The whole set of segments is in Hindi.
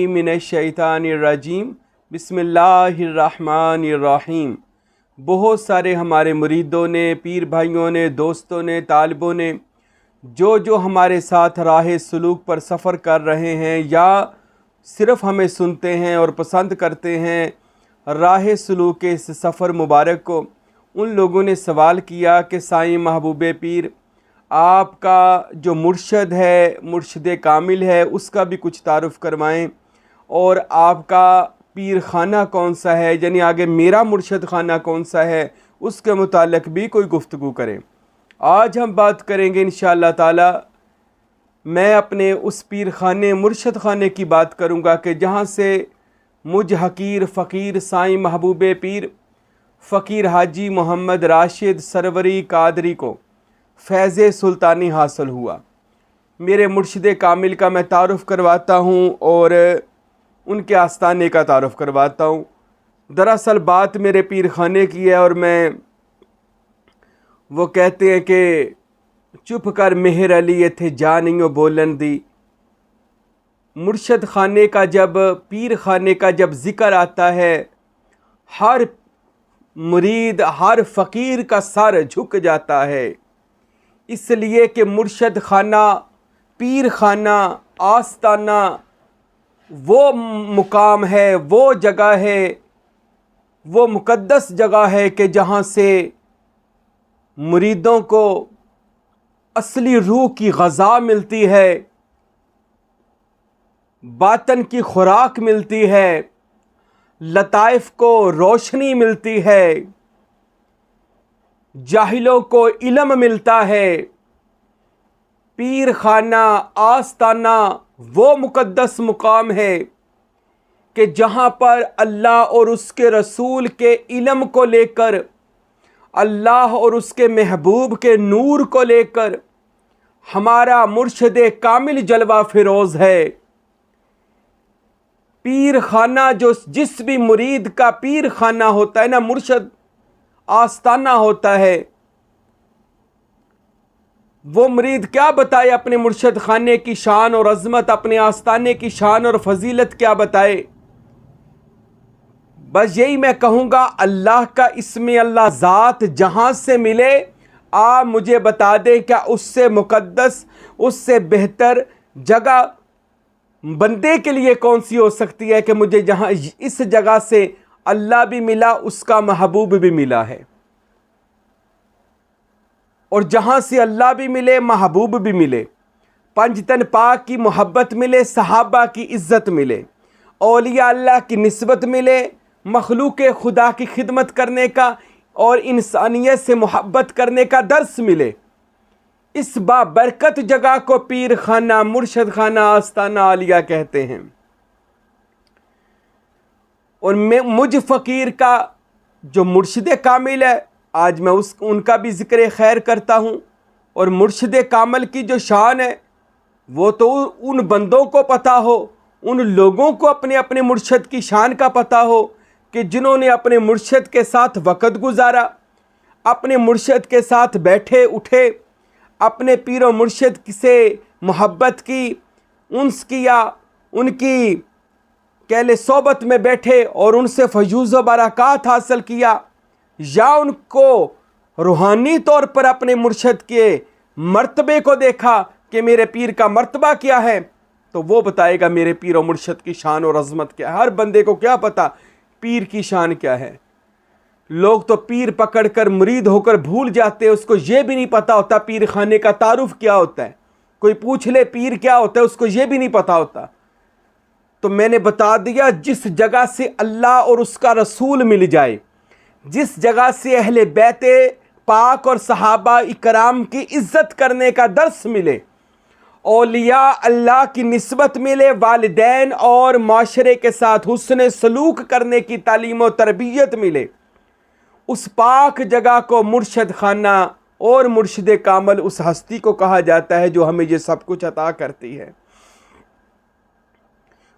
मिनश्शैतानिर्रजीम बिस्मिल्लाहिर्रहमानिर्रहीम। बहुत सारे हमारे मुरीदों ने, पीर भाइयों ने, दोस्तों ने, तालिबों ने जो हमारे साथ राह सलूक पर सफ़र कर रहे हैं या सिर्फ़ हमें सुनते हैं और पसंद करते हैं राह सलूक के इस सफ़र मुबारक को, उन लोगों ने सवाल किया कि साईं महबूब पीर, आपका जो मुर्शद है, मुर्शद कामिल है, उसका भी कुछ तारुफ़ करवाएं और आपका पीर खाना कौन सा है, यानी आगे मेरा मुर्शद खाना कौन सा है, उसके मुतालिक भी कोई गुफ्तगू करें। आज हम बात करेंगे इंशाअल्लाह ताला। मैं अपने उस पीर खाने, मुर्शद खाने की बात करूँगा कि जहाँ से मुझ हकीर फ़कीर साईं महबूब पीर फ़कीर हाजी मोहम्मद राशिद सरवरी कादरी को फैज़ सुल्तानी हासिल हुआ। मेरे मुर्शिद कामिल का मैं तारुफ़ करवाता हूँ और उनके आस्ताने का तारुफ़ करवाता हूँ। दरअसल बात मेरे पीर खाने की है और वो कहते हैं कि चुप कर मेहर अली इत्थे जा नहीं बोलन दी। मुर्शद खाने का जब, पीर खाने का जब ज़िक्र आता है, हर मुरीद, हर फ़कीर का सर झुक जाता है, इसलिए कि मुर्शद खाना, पीर खाना, आस्ताना वो मुकाम है, वो जगह है, वो मुक़द्दस जगह है कि जहाँ से मुरीदों को असली रूह की ग़ज़ा मिलती है, बातन की खुराक मिलती है, लताइफ़ को रोशनी मिलती है, जाहिलों को इल्म मिलता है। पीर खाना, आस्ताना वो मुक़द्दस मुकाम है कि जहाँ पर अल्लाह और उसके रसूल के इल्म को लेकर, अल्लाह और उसके महबूब के नूर को लेकर हमारा मुर्शिद कामिल जलवा फिरोज़ है। पीर खाना, जो जिस भी मुरीद का पीर खाना होता है ना, मुर्शद आस्ताना होता है, वो मुरीद क्या बताए अपने मुर्शद खाने की शान और अज़मत, अपने आस्ताने की शान और फजीलत क्या बताए। बस यही मैं कहूँगा, अल्लाह का इस्म अल्लाह ज़ात जहाँ से मिले, आप मुझे बता दें क्या उससे मुक़द्दस, उससे बेहतर जगह बंदे के लिए कौन सी हो सकती है कि मुझे जहाँ इस जगह से अल्लाह भी मिला, उसका महबूब भी मिला है, और जहाँ से अल्लाह भी मिले, महबूब भी मिले, पंजतन पाक की मोहब्बत मिले, सहाबा की इज़्ज़त मिले, औलिया अल्लाह की निस्बत मिले, मखलूक खुदा की खिदमत करने का और इंसानियत से मोहब्बत करने का दर्स मिले। इस बाबरकत जगह को पीर खाना, मुर्शद खाना, आस्ताना आलिया कहते हैं। और मुझ फ़कीर का जो मुर्शिद कामिल है, आज मैं उनका भी ज़िक्र खैर करता हूँ। और मुर्शिद कामिल की जो शान है, वो तो उन बंदों को पता हो, उन लोगों को अपने अपने मुर्शिद की शान का पता हो कि जिन्होंने अपने मुर्शिद के साथ वक़्त गुजारा, अपने मुर्शिद के साथ बैठे उठे, अपने पीरो मुर्शिद से मोहब्बत की, उन्स किया, उनकी कहले सोबत में बैठे और उनसे फयूज़ व बरक़ात हासिल किया, या उनको रूहानी तौर पर अपने मुर्शद के मर्तबे को देखा कि मेरे पीर का मर्तबा क्या है, तो वो बताएगा मेरे पीर और मुर्शद की शान और अज़मत क्या है। हर बंदे को क्या पता पीर की शान क्या है। लोग तो पीर पकड़कर मुरीद होकर भूल जाते हैं, उसको ये भी नहीं पता होता पीर खाने का तारुफ क्या होता है। कोई पूछ ले पीर क्या होता है, उसको ये भी नहीं पता होता। तो मैंने बता दिया, जिस जगह से अल्लाह और उसका रसूल मिल जाए, जिस जगह से अहले बैते पाक और सहाबा इकराम की इज़्ज़त करने का दर्स मिले, औलिया अल्लाह की निस्बत मिले, वालिदैन और माशरे के साथ हुस्न सलूक करने की तालीम और तरबियत मिले, उस पाक जगह को मुर्शद खाना और मुर्शिद कामिल उस हस्ती को कहा जाता है जो हमें ये सब कुछ अता करती है।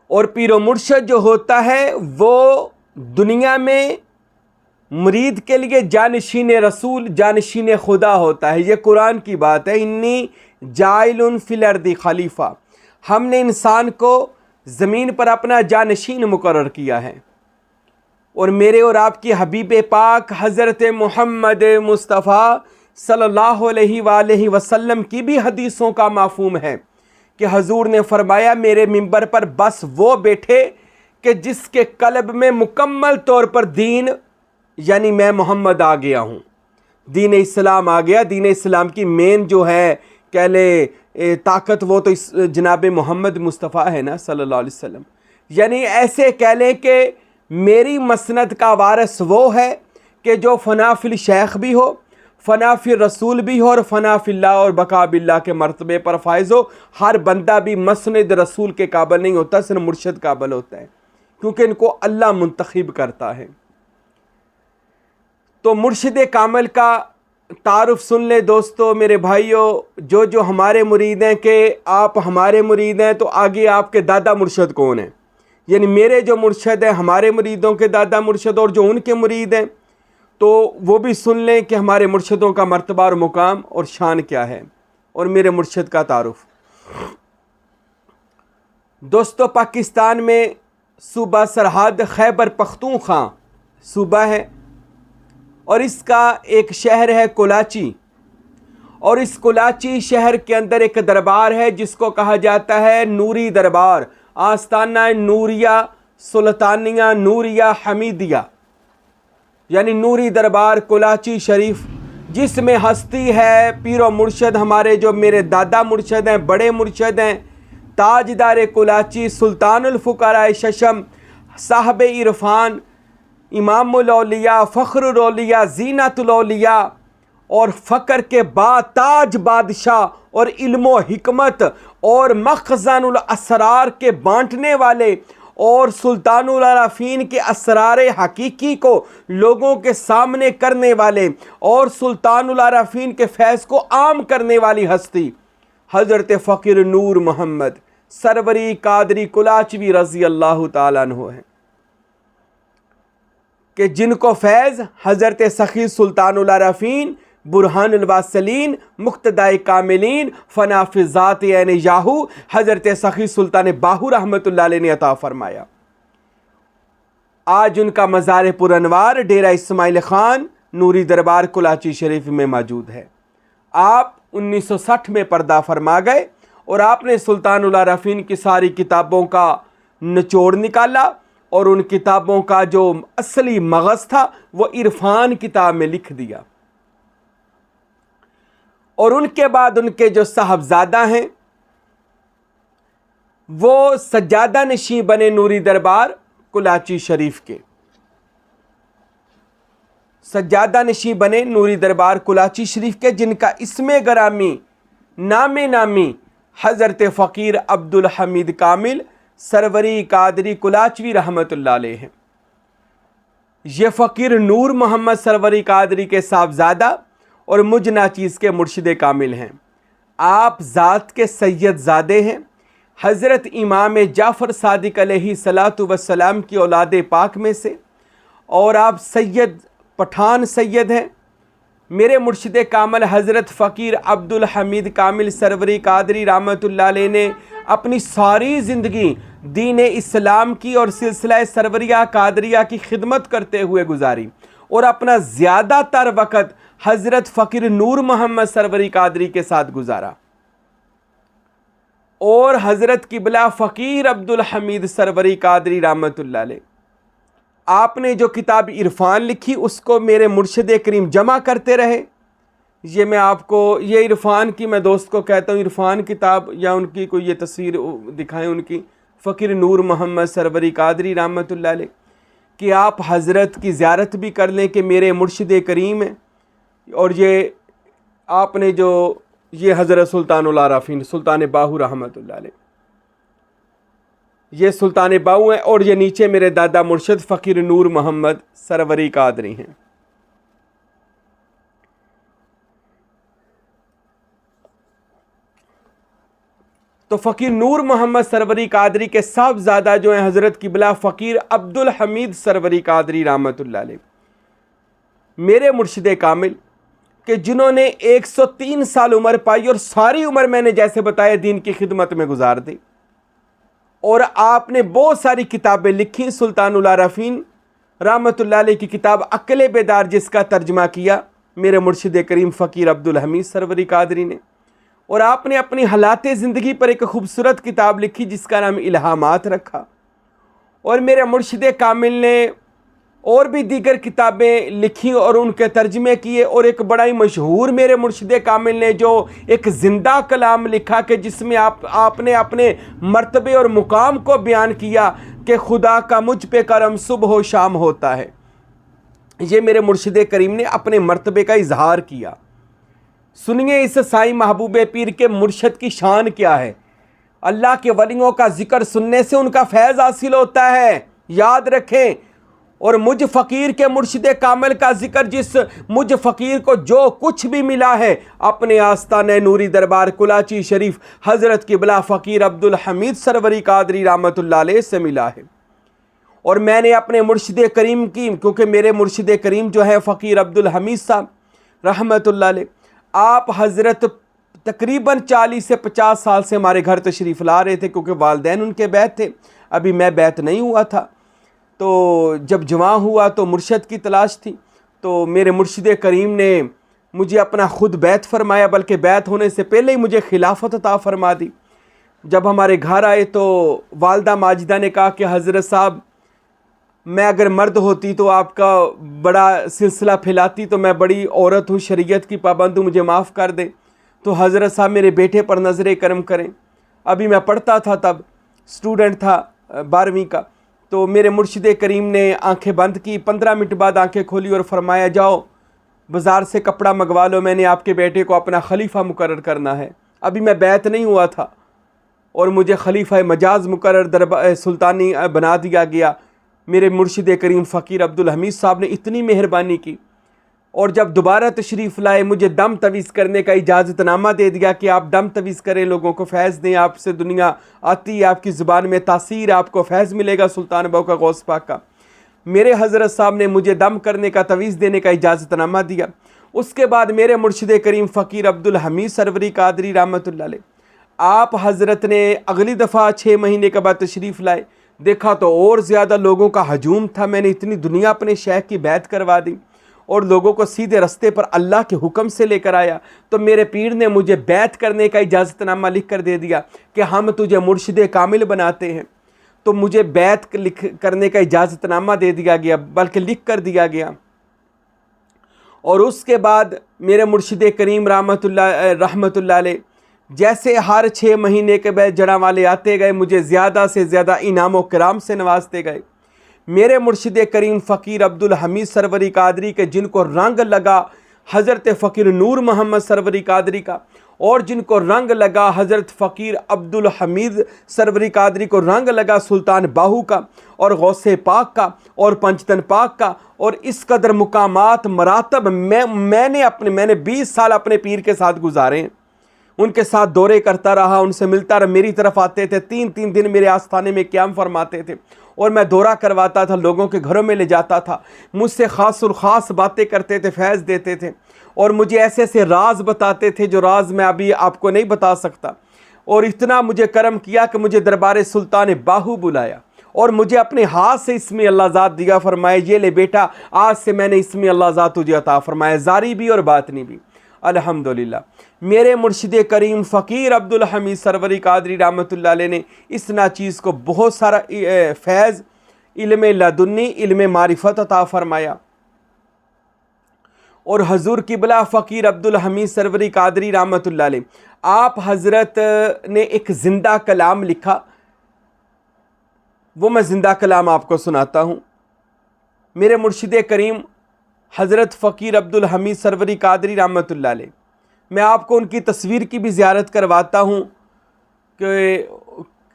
और पीरो मुर्शद जो होता है वो दुनिया में मुरीद के लिए जानशीन रसूल, जानशीन खुदा होता है। ये कुरान की बात है, इन्नी जाइलुन फिल अर्दी खलीफा, हमने इंसान को ज़मीन पर अपना जानशीन मुकर्रर किया है। और मेरे और आपकी हबीब पाक हज़रत मोहम्मद मुस्तफ़ा सल्लल्लाहु अलैहि वसल्लम की भी हदीसों का माफूम है कि हजूर ने फरमाया, मेरे मिंबर पर बस वो बैठे कि जिसके कल्ब में मुकम्मल तौर पर दीन यानी मैं मोहम्मद आ गया हूँ, दीन इस्लाम आ गया। दीन इस्लाम की मेन जो है कह ले ताकत वो तो इस जनाब मोहम्मद मुस्तफ़ा है ना सल्लल्लाहु अलैहि वसल्लम। यानी ऐसे कह लें कि मेरी मसनद का वारिस वो है कि जो फ़नाफिल शेख भी हो, फ़नाफिल रसूल भी हो और फ़नाफिल्ला और बकाबिल्ला के मरतबे पर फायज़ हो। हर बंदा भी मसनद रसूल के काबिल नहीं होता, सिर्फ मुर्शद काबिल होता है, क्योंकि इनको अल्लाह मुंतखब करता है। तो मुर्शिद कामिल का तारुफ सुन ले दोस्तों, मेरे भाइयों। जो हमारे मुरीद हैं कि आप हमारे मुरीद हैं, तो आगे आपके दादा मुर्शद कौन हैं? यानी मेरे जो मुर्शद हैं, हमारे मुरीदों के दादा मुर्शद, और जो उनके मुरीद हैं तो वो भी सुन लें कि हमारे मुर्शदों का मर्तबा और मुकाम और शान क्या है, और मेरे मुर्शद का तारुफ। दोस्तों, पाकिस्तान में सूबा सरहद खैबर पख्तूनख्वा सूबा है और इसका एक शहर है कराची। और इस कराची शहर के अंदर एक दरबार है जिसको कहा जाता है नूरी दरबार, आस्ताना नूरिया सुल्तानिया नूरिया हमीदिया, यानी नूरी दरबार कराची शरीफ, जिसमें हस्ती है पीरो मुर्शद हमारे जो मेरे दादा मुर्शद हैं, बड़े मुर्शद हैं, ताजदार कराची सुल्तानुल फुकरा शशम साहब इरफान इमामुल औलिया फ़ख्रुल औलिया ज़ीनतुल औलिया और फ़क्र के बाद ताज बादशाह और इल्मो हिकमत और मखज़ानुल असरार के बांटने वाले और सुल्तानुल आरफ़ीन के असरार हकीकी को लोगों के सामने करने वाले और सुल्तानुल आरफ़ीन के फैज़ को आम करने वाली हस्ती हज़रत फ़कीर नूर मोहम्मद सरवरी कादरी कुलाचवी रज़ी अल्लाह ताला अन्हु है, कि जिनको फैज़ हज़रत सखी सुल्तानुल आरफ़ीन बुरहानुल वासिलीन मुक्तदाए कामिलीन फ़नाफ़िज़ात ऐन याहू हज़रत सखी सुल्तान बाहू रहमतुल्लाह अलैह ने अता फ़रमाया। आज उनका मज़ार पुरनवार डेरा इस्माइल ख़ान नूरी दरबार कराची शरीफ में मौजूद है। आप 1960 में पर्दा फरमा गए और आपने सुल्तानुल आरफ़ीन की सारी किताबों का निचोड़ निकाला और उन किताबों का जो असली मगज़ था वो इरफान किताब में लिख दिया। और उनके बाद उनके जो साहबजादा हैं वो सज्जादा नशीं बने नूरी दरबार कराची शरीफ के, सज्जादा नशीं बने नूरी दरबार कराची शरीफ के, जिनका इसमें गरामी नामे नामी हज़रत फ़कीर अब्दुल हमीद कामिल सरवरी कादरी कुलाचवी रहमतुल्लाह अलैह हैं। ये फ़कीर नूर मोहम्मद सरवरी कादरी के साहबजादा और मुझ नाचीज़ के मुर्शिद कामिल हैं। आप ज़ात के सैयद ज़ादे हैं, हज़रत इमाम जाफ़र सादिक अलैहिस्सलातु वस्सलाम की औलाद पाक में से, और आप सैयद पठान सैयद हैं। मेरे मुर्शिद कामिल हज़रत फ़कीर अब्दुल हमीद कामिल सरवरी कादरी रहमतुल्लाह अलैह ने अपनी सारी ज़िंदगी दीन इस्लाम की और सिलसिला सरवरिया कादरिया की खिदमत करते हुए गुजारी और अपना ज़्यादातर वक़्त हज़रत फ़कीर नूर मोहम्मद सरवरी कादरी के साथ गुजारा। और हज़रत किबला फ़कीर अब्दुल हमीद सरवरी कादरी रहमतुल्लाह अलैह, आपने जो किताब इरफान लिखी उसको मेरे मुर्शिद करीम जमा करते रहे। ये मैं आपको ये इरफान की मैं दोस्त को कहता हूँ, इरफान किताब या उनकी कोई ये तस्वीर दिखाएं उनकी, फ़कीर नूर मोहम्मद सरवरी कादरी रहमतुल्लाह अलैह, कि आप हज़रत की ज़ियारत भी कर लें कि मेरे मुर्शिद करीम हैं। और ये आपने जो ये हज़रत सुल्तानुल आरफ़ीन सुल्तान बाहू रहमतुल्लाह अलैह, ये सुल्तान बाहू हैं, और ये नीचे मेरे दादा मुर्शिद फ़कीर नूर मोहम्मद सरवरी कादरी हैं। तो फ़कीर नूर मोहम्मद सरवरी कादरी के साहबजादा जो हैं हज़रत किबला फ़कीर अब्दुल हमीद सरवरी कादरी रहमतुल्लाह अलैह, मेरे मुर्शिद कामिल कि जिन्होंने 103 साल उम्र पाई और सारी उम्र मैंने जैसे बताया दीन की खिदमत में गुजार दी। और आपने बहुत सारी किताबें लिखी। सुल्तानुल आरफीन रहमतुल्लाह अलैह की किताब अक्ल बेदार, जिसका तर्जमा किया मेरे मुर्शिद करीम फ़कीर अब्दुल हमीद सरवरी कादरी ने। और आपने अपनी हालात ज़िंदगी पर एक खूबसूरत किताब लिखी जिसका नाम इल्हामात रखा। और मेरे मुर्शिद कामिल ने और भी दीगर किताबें लिखी और उनके तर्जमे किए। और एक बड़ा ही मशहूर मेरे मुर्शिद कामिल ने जो एक ज़िंदा कलाम लिखा कि जिसमें आपने अपने मर्तबे और मुकाम को बयान किया कि खुदा का मुझ पे करम सुबह शाम होता है। ये मेरे मुर्शिद करीम ने अपने मर्तबे का इजहार किया। सुनिए इस साईं महबूब पीर के मुर्शद की शान क्या है। अल्लाह के वलियों का जिक्र सुनने से उनका फैज़ हासिल होता है, याद रखें। और मुझ फ़कीर के मुर्शिद कामिल का जिक्र, जिस मुझ फ़कीर को जो कुछ भी मिला है अपने आस्ताने नूरी दरबार कुलाची शरीफ हज़रत किबला फ़कीर अब्दुल हमीद सरवरी कादरी रहमतुल्लाह अलैह से मिला है। और मैंने अपने मुर्शिद करीम की, क्योंकि मेरे मुर्शिद करीम जो है फ़कीर अब्दुल हमीद साहब रहमतुल्लाह अलैह, आप हज़रत तकरीबन 40 से 50 साल से हमारे घर तशरीफ़ ला रहे थे, क्योंकि वालिदैन उनके बैत थे। अभी मैं बैत नहीं हुआ था। तो जब जवां हुआ तो मुर्शद की तलाश थी। तो मेरे मुर्शिद करीम ने मुझे अपना ख़ुद बैत फ़रमाया, बल्कि बैत होने से पहले ही मुझे खिलाफत अता फ़रमा दी। जब हमारे घर आए तो वालदा माजिदा ने कहा कि हज़रत साहब, मैं अगर मर्द होती तो आपका बड़ा सिलसिला फैलाती, तो मैं बड़ी औरत हूँ, शरीयत की पाबंद हूँ, मुझे माफ़ कर दें। तो हज़रत साहब मेरे बेटे पर नज़र करम करें। अभी मैं पढ़ता था, तब स्टूडेंट था 12वीं का। तो मेरे मुर्शिद करीम ने आंखें बंद की, 15 मिनट बाद आंखें खोली और फरमाया, जाओ बाज़ार से कपड़ा मंगवा लो, मैंने आपके बेटे को अपना खलीफा मुकर्रर करना है। अभी मैं बैत नहीं हुआ था और मुझे खलीफा मजाज मुकर्रर दरबार सुल्तानी बना दिया गया। मेरे मुर्शिद करीम फ़कीर अब्दुल हमीद साहब ने इतनी मेहरबानी की। और जब दोबारा तशरीफ़ लाए, मुझे दम तवीज़ करने का इजाज़तनामा दे दिया कि आप दम तवीज़ करें, लोगों को फैज़ दें, आपसे दुनिया आती है, आपकी ज़ुबान में तासीर, आपको फैज़ मिलेगा सुल्तान बाहू का गौस पाक का। मेरे हज़रत साहब ने मुझे दम करने का, तवीज़ देने का इजाज़तनामा दिया। उसके बाद मेरे मुर्शिद करीम फ़कीर अब्दुल हमीद सरवरी कादरी रहमतुल्लाह अलैह, आप हज़रत ने अगली दफ़ा 6 महीने के बाद तशरीफ़ लाए। देखा तो और ज़्यादा लोगों का हजूम था। मैंने इतनी दुनिया अपने शेख की बैत करवा दी और लोगों को सीधे रस्ते पर अल्लाह के हुक्म से लेकर आया। तो मेरे पीर ने मुझे बैत करने का इजाज़तनामा लिख कर दे दिया कि हम तुझे मुर्शिद कामिल बनाते हैं। तो मुझे बैत करने का इजाज़तनामा दे दिया गया, बल्कि लिख कर दिया गया। और उसके बाद मेरे मुर्शिद करीम रहमतुल्लाह अलैह जैसे हर 6 महीने के बाद जड़ा वाले आते गए, मुझे ज़्यादा से ज़्यादा इनाम व कराम से नवाजते गए। मेरे मुर्शिद करीम फ़कीर अब्दुल हमीद सरवरी कादरी के, जिनको रंग लगा हज़रत फ़कीर नूर मोहम्मद सरवरी कादरी का, और जिनको रंग लगा हज़रत फ़कीर अब्दुल हमीद सरवरी कादरी को रंग लगा सुल्तान बाहू का और गौसे पाक का और पंचतन पाक का, और इस कदर मुकामात मरातब मैंने 20 साल अपने पीर के साथ गुजारे हैं। उनके साथ दौरे करता रहा, उनसे मिलता रहा। मेरी तरफ आते थे, 3-3 दिन मेरे आस्थाने में क़याम फरमाते थे और मैं दौरा करवाता था, लोगों के घरों में ले जाता था। मुझसे ख़ास बातें करते थे, फैज़ देते थे और मुझे ऐसे ऐसे राज बताते थे जो राज मैं अभी आपको नहीं बता सकता। और इतना मुझे करम किया कि मुझे दरबार सुल्तान बाहू बुलाया और मुझे अपने हाथ से इसमें अल्लाह ज़ात दिया। फरमाया, ये ले बेटा, आज से मैंने इसमें अल्लाह ज़ात तुझे अता फरमाया, ज़ारी भी और बातनी भी। अल्हम्दुलिल्लाह। मेरे मुर्शिद करीम फ़कीर अब्दुल हमीद सरवरी कादरी रहमतुल्लाह अलैह ने इस नाचीज़ को बहुत सारा फैज़, इल्म लदुन्नी, इल्म मारिफत अता फ़रमाया। और हजूर किबला फ़कीर अब्दुल हमीद सरवरी कादरी रहमतुल्लाह अलैह, आप हज़रत ने एक ज़िंदा कलाम लिखा, वो मैं ज़िंदा कलाम आपको सुनाता हूँ। मेरे मुर्शिद करीम हज़रत फ़कीर अब्दुल हमीद सरवरी कादरी रहमतुल्लाह अलैह, मैं आपको उनकी तस्वीर की भी ज़ियारत करवाता हूँ कि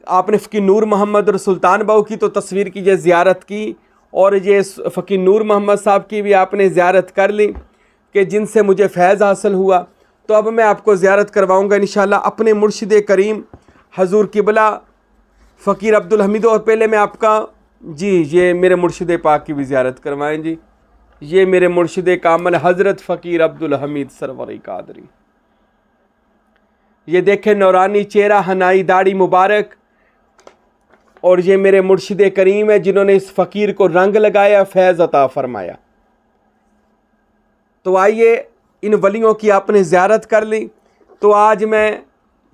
आपने फ़कीर नूर मोहम्मद और सुल्तान बाहू की तो तस्वीर की ज़ियारत की, और ये फ़कीर नूर मोहम्मद साहब की भी आपने ज़ियारत कर ली कि जिनसे मुझे फैज़ हासिल हुआ। तो अब मैं आपको ज़ियारत करवाऊँगा इंशाअल्लाह अपने मुर्शिद करीम हजूर किबला फ़कीर अब्दुल हमीद। और पहले मैं आपका ये मेरे मुर्शिद पाक की भी ज़ियारत करवाएँ जी। ये मेरे मुर्शिद कामिल हज़रत फ़कीर अब्दुल हमीद सरवरी कादरी। ये देखें, नौरानी चेहरा, हनाई दाढ़ी मुबारक, और ये मेरे मुर्शिद करीम है जिन्होंने इस फ़कीर को रंग लगाया, फैज़ अता फरमाया। तो आइए इन वलियों की आपने ज़ियारत कर ली। तो आज मैं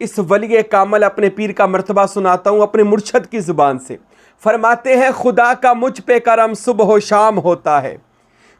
इस वली कामल अपने पीर का मर्तबा सुनाता हूँ अपने मुर्शद की ज़ुबान से। फरमाते हैं, खुदा का मुझ पे करम सुबह व शाम होता है।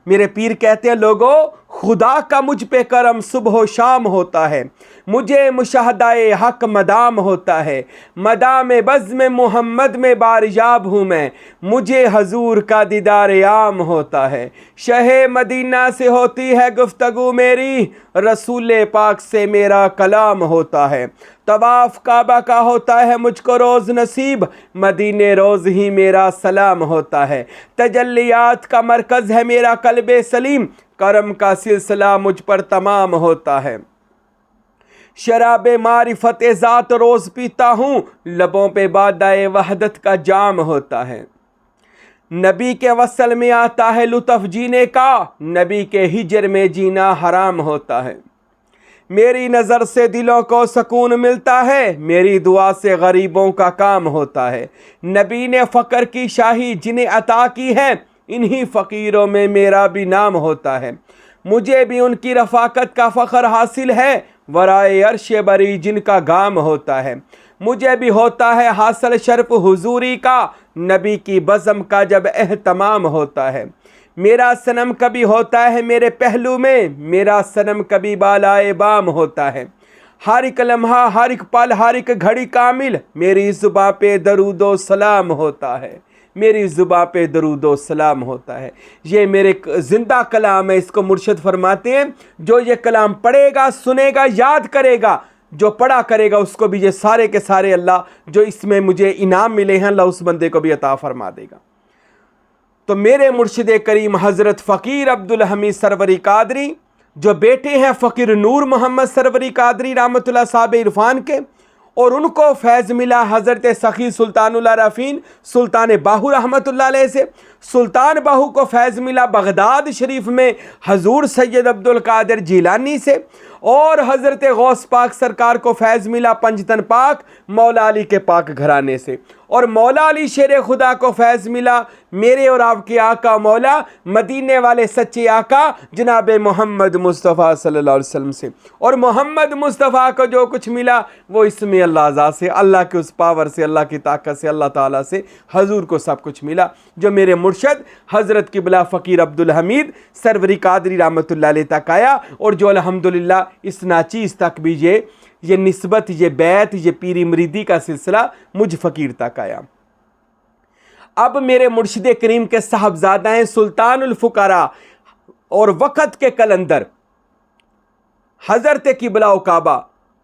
मेरे पीर कहते हैं, लोगों खुदा का मुझ पे करम सुबह व शाम होता है, मुझे मुशाहदाए हक मदाम होता है, मदाम बज़्म मोहम्मद में बारियाब हूँ मैं, मुझे हजूर का दीदार आम होता है। शहे मदीना से होती है गुफ्तगू मेरी, रसूल पाक से मेरा कलाम होता है। तवाफ़ काबा का होता है मुझको रोज़ नसीब, मदीने रोज़ ही मेरा सलाम होता है। तजल्लियात का मरकज़ है मेरा कल्बे सलीम, करम का सिलसिला मुझ पर तमाम होता है। शराब मारिफत ज़ात रोज़ पीता हूँ, लबों पे बादाए वहदत का जाम होता है। नबी के वसल में आता है लुत्फ़ जीने का, नबी के हिजर में जीना हराम होता है। मेरी नज़र से दिलों को सुकून मिलता है, मेरी दुआ से गरीबों का काम होता है। नबी ने फ़क्र की शाही जिन्हें अता की है, इन्हीं फ़कीरों में मेरा भी नाम होता है। मुझे भी उनकी रफ़ाकत का फ़ख्र हासिल है, वराए अर्श बरी जिनका गाम होता है। मुझे भी होता है हासिल शर्फ हुजूरी का, नबी की बज़म का जब एहतमाम होता है। मेरा सनम कभी होता है मेरे पहलू में, मेरा सनम कभी बालाए बाम होता है। हर एक लम्हा, हर एक पल, हर एक घड़ी कामिल, मेरी ज़ुबां पे दरूदो सलाम होता है, मेरी ज़ुबां पे दरूदो सलाम होता है। ये मेरे ज़िंदा कलाम है। इसको मुर्शिद फरमाते हैं, जो ये कलाम पढ़ेगा, सुनेगा, याद करेगा, जो पढ़ा करेगा, उसको भी ये सारे के सारे अल्लाह जो इसमें मुझे इनाम मिले हैं, अल्लाह उस बंदे को भी अता फरमा देगा। तो मेरे मुर्शिद करीम हज़रत फ़कीर अब्दुल हमीद सरवरी कादरी, जो बेटे हैं फ़कीर नूर मोहम्मद सरवरी कादरी रहमतुल्लाह साहब इरफान के, और उनको फैज़ मिला हज़रत सखी सुल्तानुल आरफ़ीन सुल्तान बाहू रहमतुल्लाह अलैह से। सुल्तान बाहू को फैज़ मिला बगदाद शरीफ में हजूर सैयद अब्दुल कादिर जीलानी से, और हज़रत गौस पाक सरकार को फैज़ मिला पंजतन पाक मौला अली के पाक घराने से, और मौला अली शेर खुदा को फैज़ मिला मेरे और आपके आका मौला मदीने वाले सच्चे आका जनाब मोहम्मद मुस्तफ़ा सल्लल्लाहु अलैहि वसल्लम से। और मोहम्मद मुस्तफ़ा को जो कुछ मिला वो इसमें अल्लाह ज़ात से, अल्लाह के उस पावर से, अल्लाह की ताकत से, अल्लाह ताला से हजूर को सब कुछ मिला, जो मेरे मुर्शद हज़रत किबला फ़कीर अब्दुल हमीद सरवरी कादरी रहमतुल्लाह अलैह तक आया, और जो अल्हम्दुलिल्लाह इस नाचीज़ तक भी ये निस्बत, ये बैत, ये पीरी मरीदी का सिलसिला मुझ फ़कीर तक आया। अब मेरे मुर्शिद करीम के साहबजादा हैं सुल्तानुल फ़ुक़रा और वक़्त के कलंदर हज़रत किबला काबा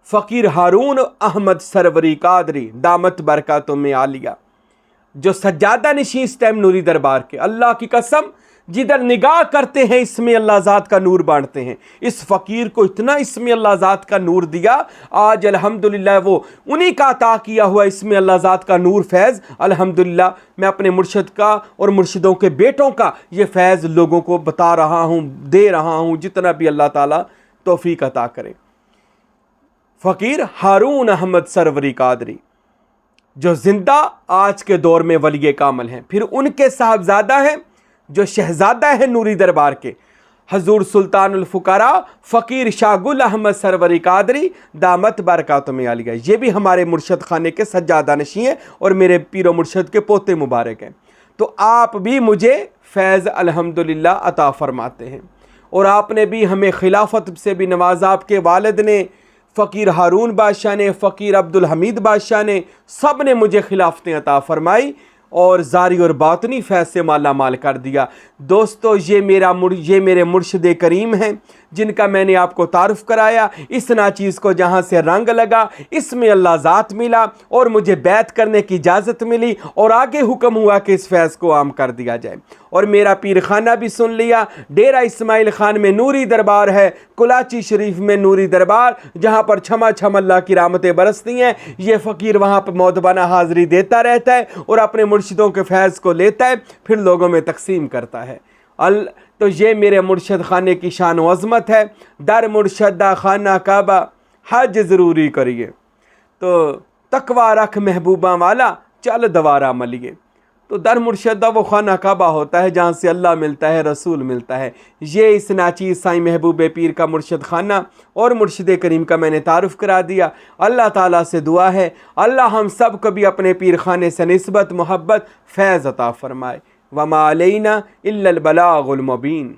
फ़कीर हारून अहमद सरवरी कादरी दामत बरकातुम में आलिया, जो सज्जादा नशीं इस टाइम नूरी दरबार के। अल्लाह की कसम, जिधर निगाह करते हैं इसमें अल्लाह ज़ात का नूर बांटते हैं। इस फ़कीर को इतना इसमें अल्लाह ज़ात का नूर दिया, आज अल्हम्दुलिल्लाह वो उन्हीं का अता किया हुआ इसमें अल्लाह ज़ात का नूर फैज़। अल्हम्दुलिल्लाह मैं अपने मुर्शिद का और मुर्शिदों के बेटों का ये फैज़ लोगों को बता रहा हूँ, दे रहा हूँ, जितना भी अल्लाह ताला तौफीक अता करे। फ़कीर हारून अहमद सरवरी कादरी जो ज़िंदा आज के दौर में वली कामल हैं, फिर उनके साहबजादा हैं जो शहजादा है नूरी दरबार के हजूर सुल्तानुल फ़ुक़रा फ़कीर शाहगुल अहमद सरवरी कादरी दामत बरकातुम आलिया। ये भी हमारे मुर्शद खाने के सज्जादा नशीं हैं और मेरे पीरो मुर्शद के पोते मुबारक हैं। तो आप भी मुझे फैज़ अल्हम्दुलिल्लाह अता फ़रमाते हैं, और आपने भी हमें खिलाफत से भी नवाजा। आपके वालिद ने, फ़कीर हारून बादशाह ने, फ़कीर अब्दुल हमीद बादशाह ने, सब ने मुझे खिलाफतें अता फ़रमाई और ज़ारी और बातनी फैज़ से माला माल कर दिया। दोस्तों, ये मेरे मुर्शिद करीम हैं जिनका मैंने आपको तारुफ़ कराया। इस नाचीज़ को जहाँ से रंग लगा, इसमें अल्लाह ज़ात मिला और मुझे बैत करने की इजाज़त मिली, और आगे हुक्म हुआ कि इस फैज़ को आम कर दिया जाए। और मेरा पीर खाना भी सुन लिया। डेरा इस्माइल खान में नूरी दरबार है, कुलाची शरीफ में नूरी दरबार, जहाँ पर छमा छम अल्लाह की रहमतें बरसती हैं। ये फ़कीर वहाँ पर मौदबाना हाज़री देता रहता है और अपने मुर्शिदों के फैज़ को लेता है, फिर लोगों में तकसीम करता है। तो ये मेरे मुर्शद खाने की शान व अज़मत है। दर मुर्शदा खाना काबा हज ज़रूरी करिए, तो तकवा रख महबूबा वाला, चल दवारा मलिए। तो दर मुर्शदा वो खाना काबा होता है जहाँ से अल्लाह मिलता है, रसूल मिलता है। ये इस नाचीज़ साईं महबूब पीर का मुर्शद खाना और मुर्शिद करीम का मैंने तारुफ़ करा दिया। अल्लाह ताला से दुआ है अल्लाह हम सब को भी अपने पीर खाने से निस्बत, मोहब्बत, फैज़ अता फ़रमाए। वमा अलैना इल्लल बलागुल मुबीन।